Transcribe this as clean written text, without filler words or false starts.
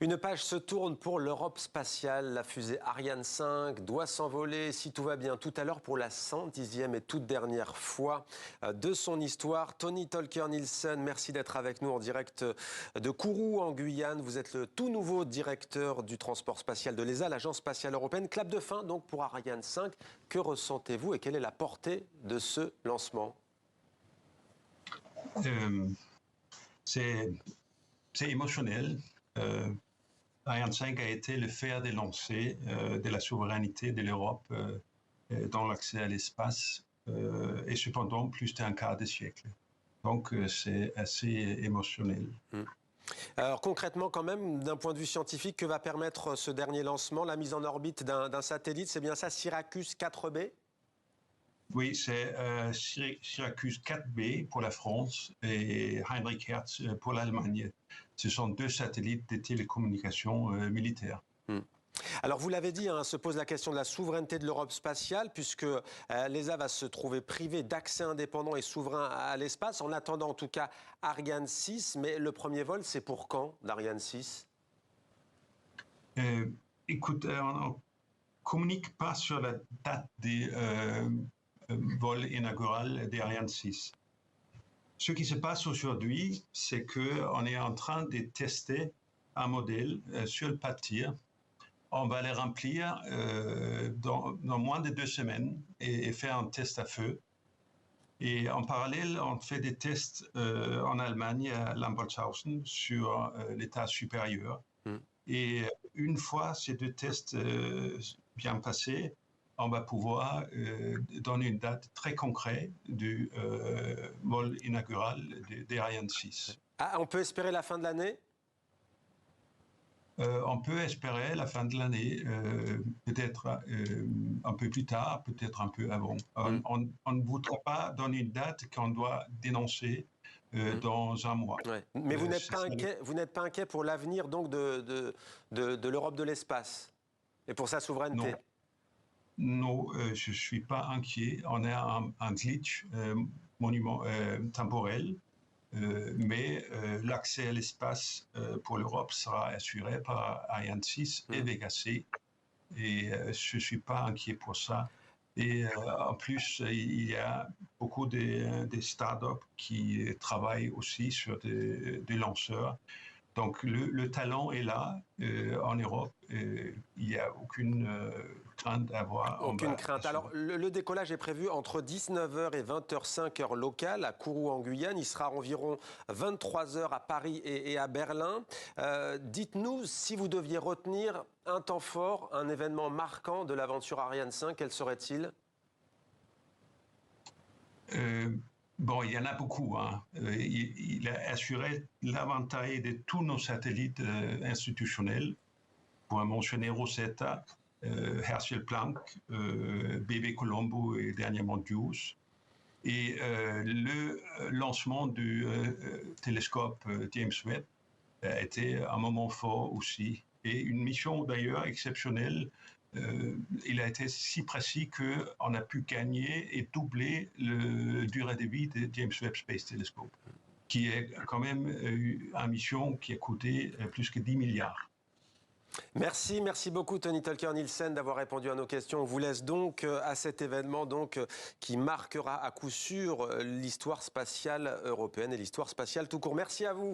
Une page se tourne pour l'Europe spatiale. La fusée Ariane 5 doit s'envoler, si tout va bien, tout à l'heure pour la 110e et toute dernière fois de son histoire. Tony Tolker-Nielsen, merci d'être avec nous en direct de Kourou, en Guyane. Vous êtes le tout nouveau directeur du transport spatial de l'ESA, l'Agence spatiale européenne. Clap de fin donc pour Ariane 5. Que ressentez-vous et quelle est la portée de ce lancement? C'est émotionnel. Ariane 5 a été le fer de lancé de la souveraineté de l'Europe dans l'accès à l'espace, et cependant plus d'un quart de siècle. Donc c'est assez émotionnel. Alors concrètement quand même, d'un point de vue scientifique, que va permettre ce dernier lancement, la mise en orbite d'un satellite, c'est bien ça, Syracuse 4B? Oui, c'est Syracuse 4B pour la France et Heinrich Hertz pour l'Allemagne. Ce sont deux satellites de télécommunications militaires. Alors vous l'avez dit, se pose la question de la souveraineté de l'Europe spatiale, puisque l'ESA va se trouver privée d'accès indépendant et souverain à l'espace, en attendant en tout cas Ariane 6. Mais le premier vol, c'est pour quand, d'Ariane 6? Écoute, on ne communique pas sur la date des vol inaugural d'Ariane 6. Ce qui se passe aujourd'hui, c'est qu'on est en train de tester un modèle sur le Patir. On va le remplir dans moins de 2 semaines et faire un test à feu. Et en parallèle, on fait des tests en Allemagne, à Lambertshausen, sur l'état supérieur. Et une fois ces deux tests bien passés, on va pouvoir donner une date très concrète du vol inaugural d'Ariane 6. Ah, on peut espérer la fin de l'année? On peut espérer la fin de l'année, peut-être un peu plus tard, peut-être un peu avant. On ne voudra pas donner une date qu'on doit dénoncer dans un mois. Ouais. Mais vous n'êtes pas inquiet pour l'avenir donc de l'Europe de l'espace et pour sa souveraineté? Non, je ne suis pas inquiet. On a un glitch temporel. Mais l'accès à l'espace pour l'Europe sera assuré par Ariane 6 et Vega C. Et je ne suis pas inquiet pour ça. Et en plus, il y a beaucoup de startups qui travaillent aussi sur des lanceurs. Donc le talent est là en Europe. Il n'y a aucune crainte à avoir. Aucune crainte. Alors le décollage est prévu entre 19h et 20h05 heure locale à Kourou en Guyane. Il sera environ 23h à Paris et à Berlin. Dites-nous, si vous deviez retenir un temps fort, un événement marquant de l'aventure Ariane 5, quel serait-il? Bon, il y en a beaucoup. Il a assuré l'avantage de tous nos satellites institutionnels. Pour mentionner Rosetta, Herschel Planck, BB Colombo et dernièrement JUICE. Et le lancement du télescope James Webb a été un moment fort aussi. Et une mission d'ailleurs exceptionnelle. Il a été si précis qu'on a pu gagner et doubler la durée de vie de James Webb Space Telescope, qui est quand même une mission qui a coûté plus que 10 milliards. Merci beaucoup Tony Tolker-Nielsen d'avoir répondu à nos questions. On vous laisse donc à cet événement qui marquera à coup sûr l'histoire spatiale européenne et l'histoire spatiale tout court. Merci à vous.